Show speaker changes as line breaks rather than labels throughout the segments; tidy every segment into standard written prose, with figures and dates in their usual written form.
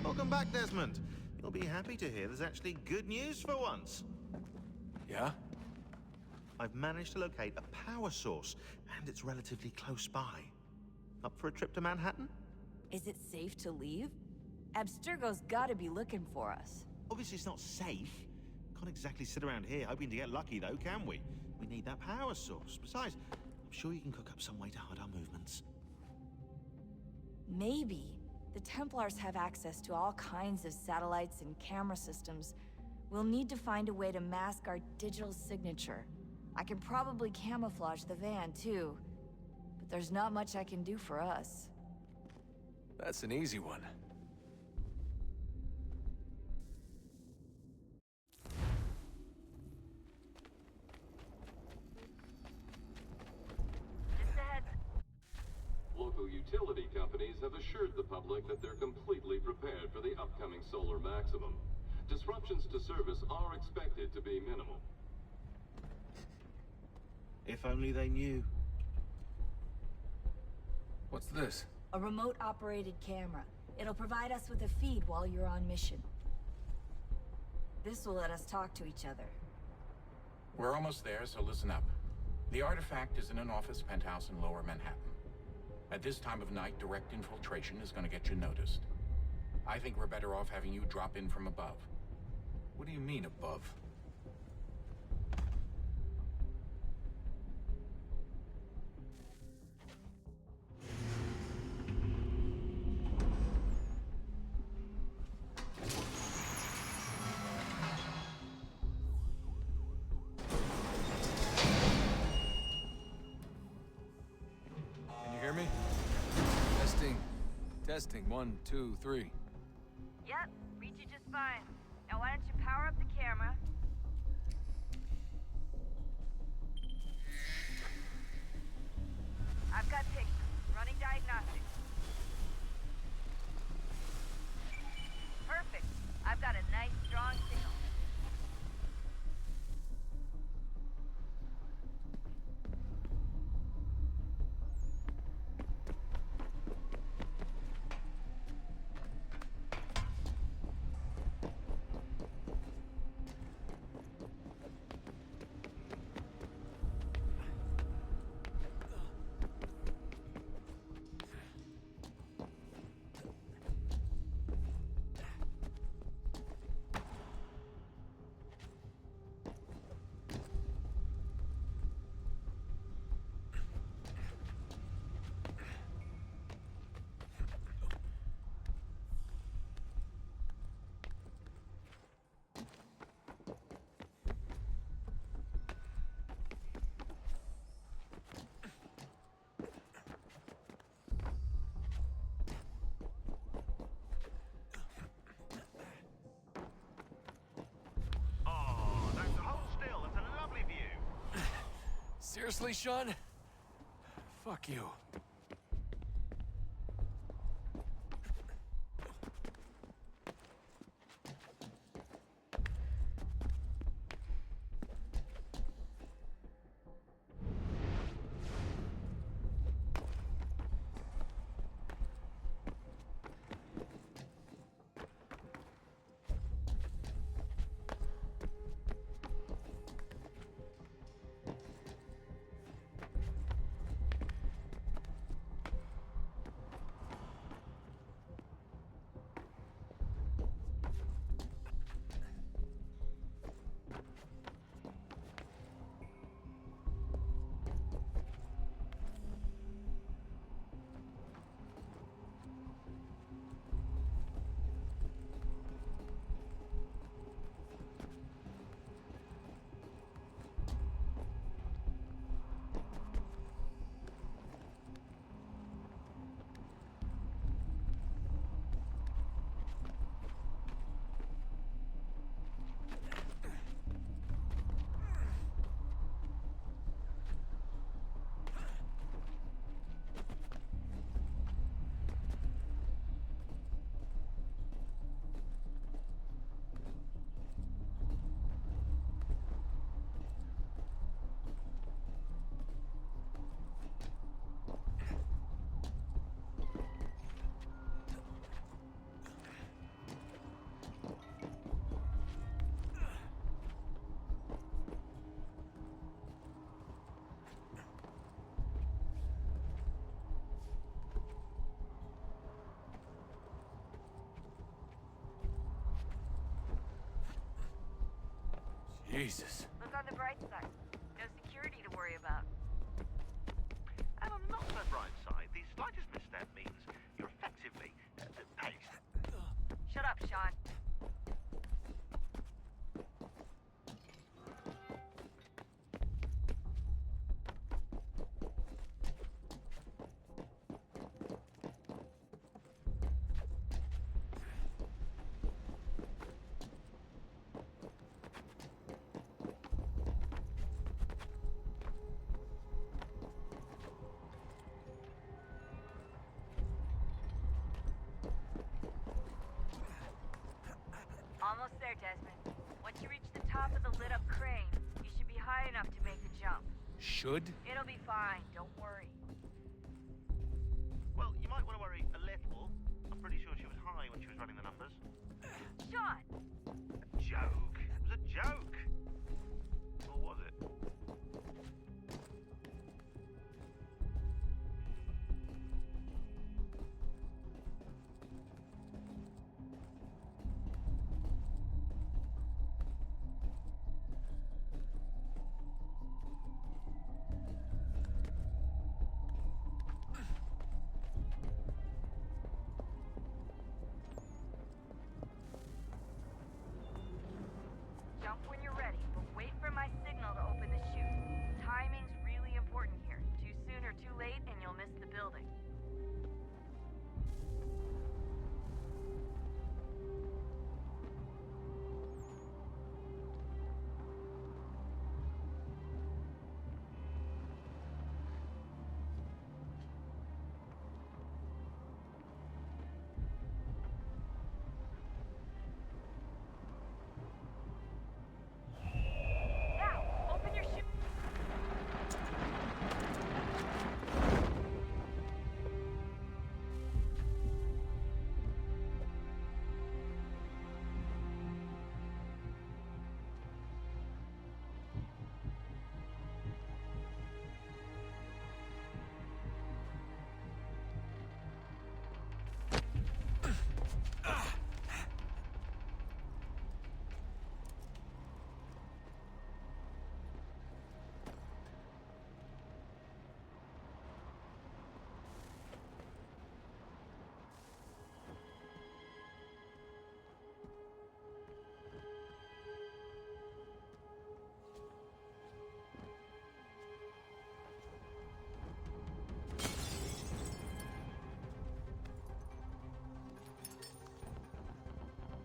Welcome back, Desmond. You'll be happy to hear there's actually good news for once.
Yeah?
I've managed to locate a power source, and it's relatively close by. Up for a trip to Manhattan?
Is it safe to leave? Abstergo's gotta be looking for us.
Obviously it's not safe. Can't exactly sit around here hoping to get lucky though, can we? We need that power source. Besides, I'm sure you can cook up some way to hide our movements.
Maybe. The Templars have access to all kinds of satellites and camera systems. We'll need to find a way to mask our digital signature. I can probably camouflage the van, too. But there's not much I can do for us.
That's an easy one.
Local utility companies have assured the public that they're completely prepared for the upcoming solar maximum. Disruptions to service are expected to be minimal.
If only they knew.
What's this?
A remote-operated camera. It'll provide us with a feed while you're on mission. This will let us talk to each other.
We're almost there, so listen up. The artifact is in an office penthouse in Lower Manhattan. At this time of night, direct infiltration is going to get you noticed. I think we're better off having you drop in from above.
What do you mean, above? Can you hear me? Testing. Testing. 1, 2, 3.
Yep, reach you just fine. Now why don't you power up the camera? I've got pictures. Running diagnostics. Perfect. I've got a nice, strong signal.
Seriously, Sean? Fuck you. Jesus.
Look on the bright side. No security to worry about.
And on the not so bright side, the slightest misstep means you're effectively paced.
Shut up, Sean. Almost there, Desmond. Once you reach the top of the lit-up crane, you should be high enough to make the jump.
Should?
It'll be fine, don't worry.
Well, you might want to worry a little. I'm pretty sure she was high when she was running the numbers.
Sean!
A joke. It was a joke. Or was it?
Jump when you're ready, but wait for my signal to open the chute. Timing's really important here. Too soon or too late, and you'll miss the building. Now, open your chute.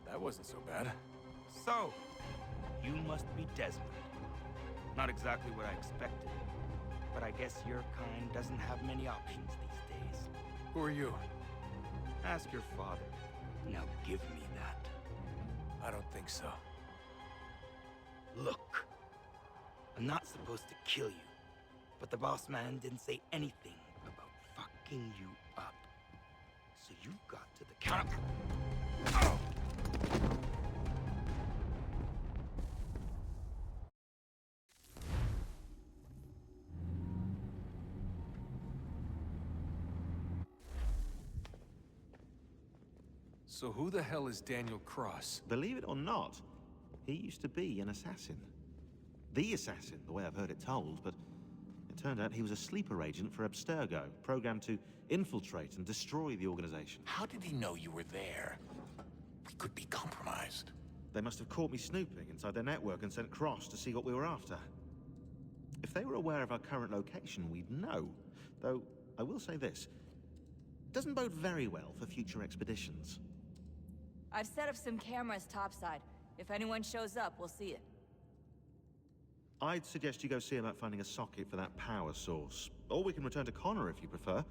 That wasn't so bad.
So, you must be Desmond. Not exactly what I expected, but I guess your kind doesn't have many options these days.
Who are you?
Ask your father. Now give me that.
I don't think so.
Look, I'm not supposed to kill you, but the boss man didn't say anything about fucking you up. So you got to the counter. Oh!
So who the hell is Daniel Cross?
Believe it or not, he used to be an assassin. The assassin, the way I've heard it told, but it turned out he was a sleeper agent for Abstergo, programmed to infiltrate and destroy the organization.
How did he know you were there? We could be compromised.
They must have caught me snooping inside their network and sent Cross to see what we were after. If they were aware of our current location, we'd know. Though, I will say this. Doesn't bode very well for future expeditions.
I've set up some cameras topside. If anyone shows up, we'll see it.
I'd suggest you go see about finding a socket for that power source. Or we can return to Connor if you prefer.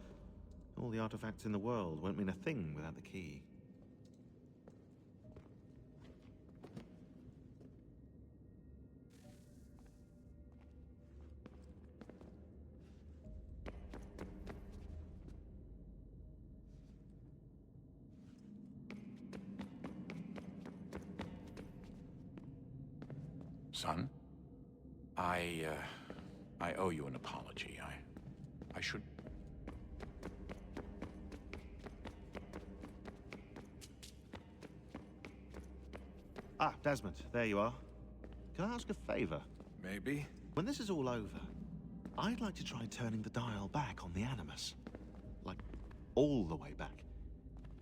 All the artifacts in the world won't mean a thing without the key.
Son, I owe you an apology. I should...
Ah, Desmond, there you are. can I ask a favor?
Maybe.
When this is all over, I'd like to try turning the dial back on the Animus. Like, all the way back.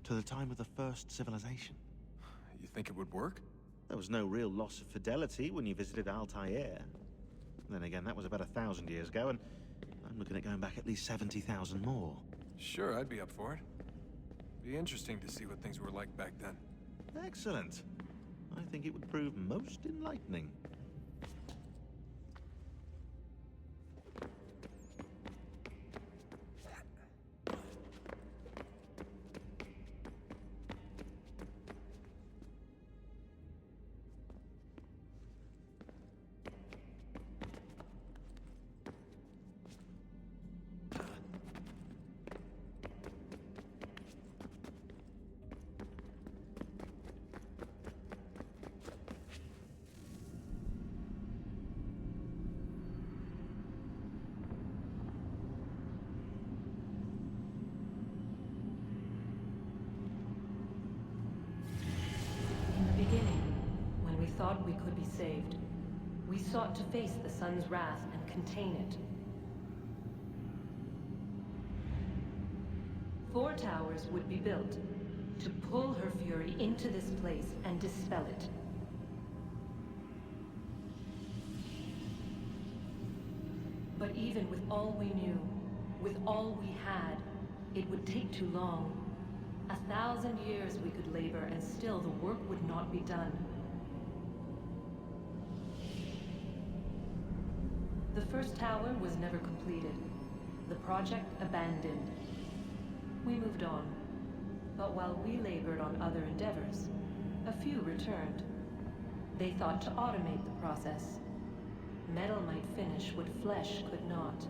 To the time of the first civilization.
You think it would work?
There was no real loss of fidelity when you visited Altair. Then again, that was about 1,000 years ago, and I'm looking at going back at least 70,000 more.
Sure, I'd be up for it. Be interesting to see what things were like back then.
Excellent. I think it would prove most enlightening.
Thought we could be saved. We sought to face the sun's wrath and contain it. 4 towers would be built to pull her fury into this place and dispel it. But even with all we knew, with all we had, it would take too long. 1,000 years we could labor and still the work would not be done. The first tower was never completed. The project abandoned. We moved on. But while we labored on other endeavors, a few returned. They thought to automate the process. Metal might finish what flesh could not.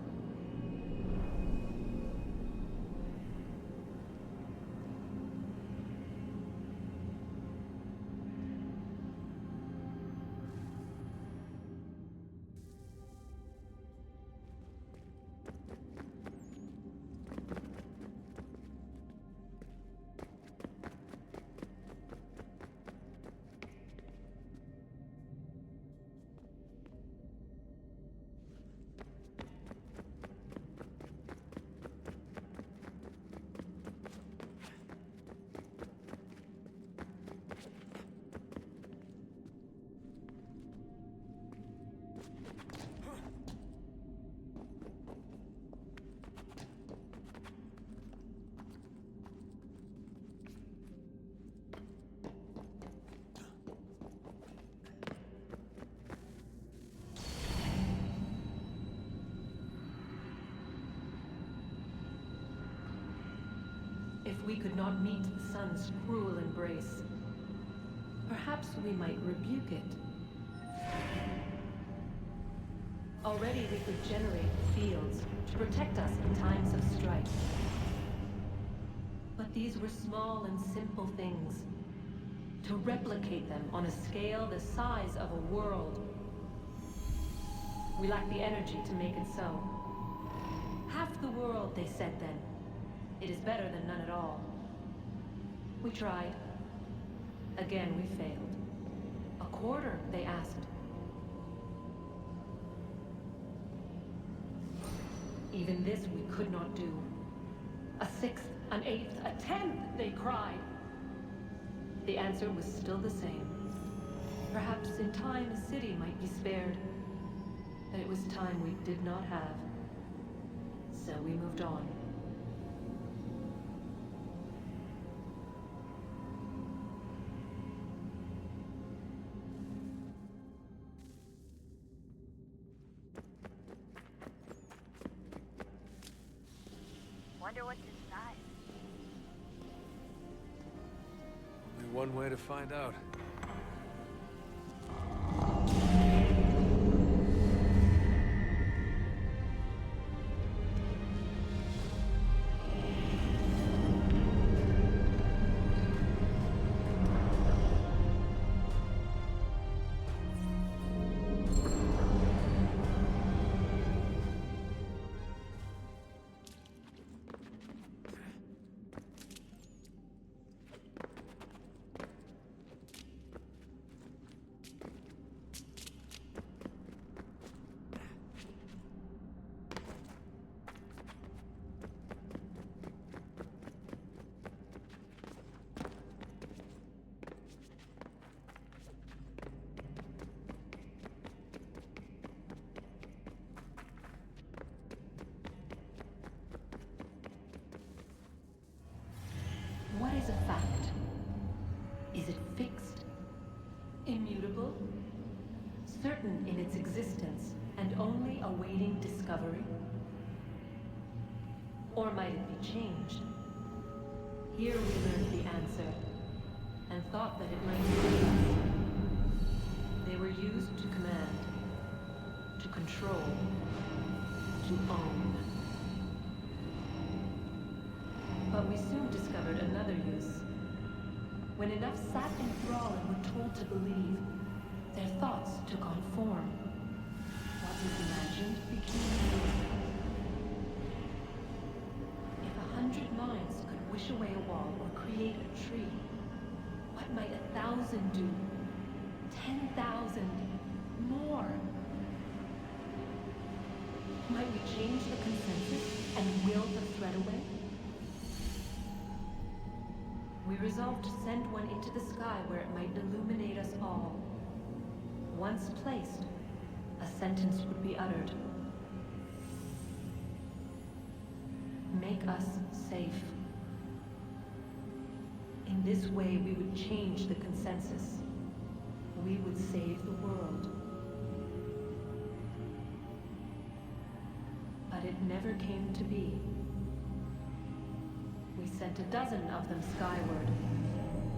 If we could not meet the sun's cruel embrace, perhaps we might rebuke it. Already we could generate fields to protect us in times of strife. But these were small and simple things. To replicate them on a scale the size of a world. We lack the energy to make it so. Half the world, they said then. It is better than none at all. We tried. Again, we failed. A quarter, they asked. Even this we could not do. A 6th, an 8th, a 10th, they cried. The answer was still the same. Perhaps in time a city might be spared. But it was time we did not have. So we moved on.
Wonder what's inside.
Only one way to find out.
always a fact? Is it fixed? Immutable? Certain in its existence and only awaiting discovery? Or might it be changed? Here we learned the answer, and thought that it might save us. They were used to command, to control, to own. But we soon discovered another use. When enough sat in thrall and were told to believe, their thoughts took on form. What was imagined became real. If 100 minds could wish away a wall or create a tree, what might 1,000 do? 10,000? More? Might we change the consensus and will the threat away? We resolved to send one into the sky where it might illuminate us all. Once placed, a sentence would be uttered. Make us safe. In this way, we would change the consensus. We would save the world. But it never came to be. We sent a dozen of them skyward,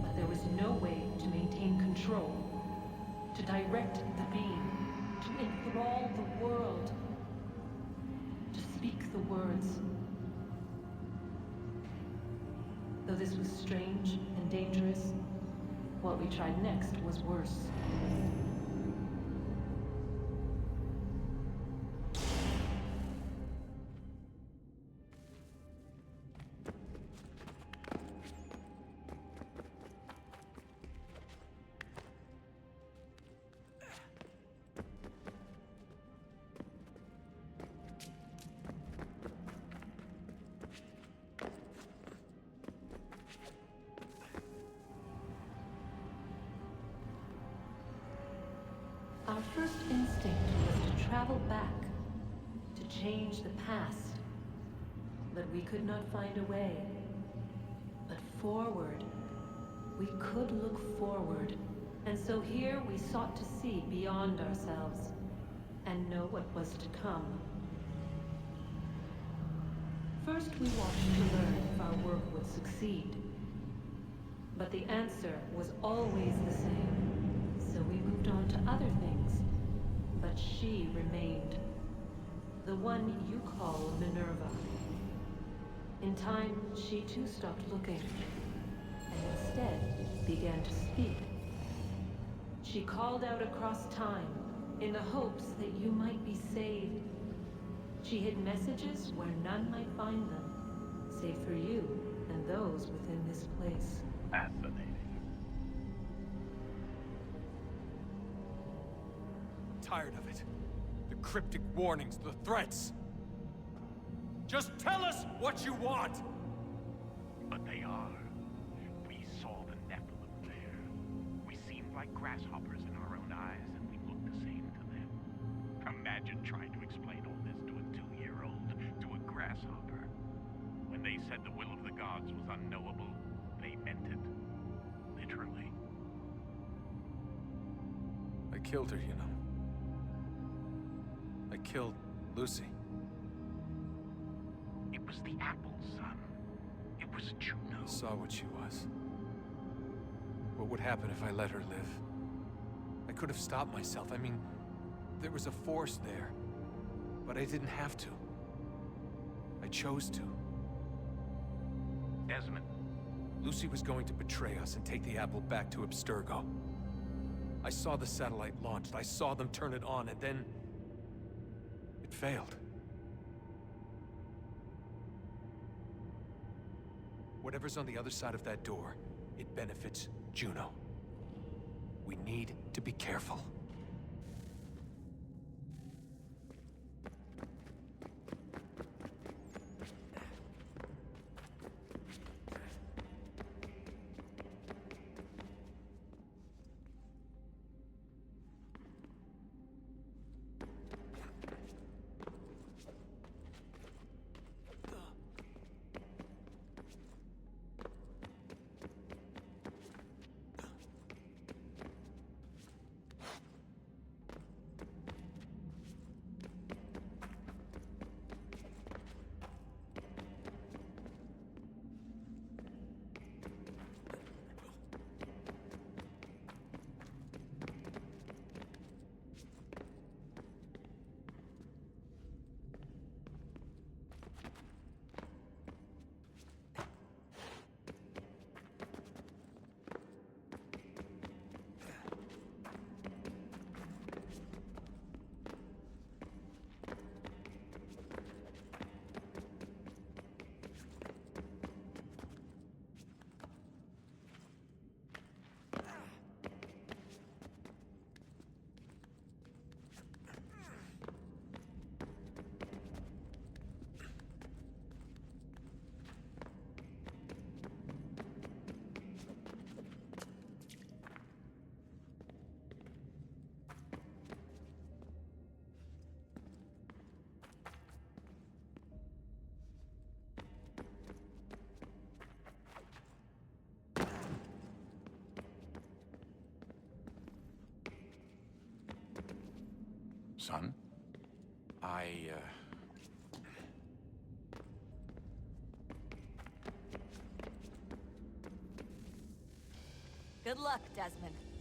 but there was no way to maintain control, to direct the beam, to enthrall the world, to speak the words. Though this was strange and dangerous, what we tried next was worse. Our first instinct was to travel back, to change the past. But we could not find a way. But forward, we could look forward. And so here we sought to see beyond ourselves, and know what was to come. First we watched to learn if our work would succeed. But the answer was always the same. So we moved on to other things. But she remained. The one you call Minerva. In time, she too stopped looking, and instead began to speak. She called out across time, in the hopes that you might be saved. She hid messages where none might find them, save for you and those within this place.
Fascinating.
Tired of it. The cryptic warnings, the threats. Just tell us what you want!
But they are. We saw the Nephilim there. We seemed like grasshoppers in our own eyes, and we looked the same to them. Imagine trying to explain all this to a 2-year-old, to a grasshopper. When they said the will of the gods was unknowable, they meant it. Literally.
I killed her, you know. I killed Lucy.
It was the apple, son. It was Juno.
I saw what she was. What would happen if I let her live? I could have stopped myself. I mean, there was a force there. But I didn't have to. I chose to.
Desmond.
Lucy was going to betray us and take the apple back to Abstergo. I saw the satellite launched. I saw them turn it on, and then... it failed. Whatever's on the other side of that door, it benefits Juno. We need to be careful.
Son,
Good luck, Desmond.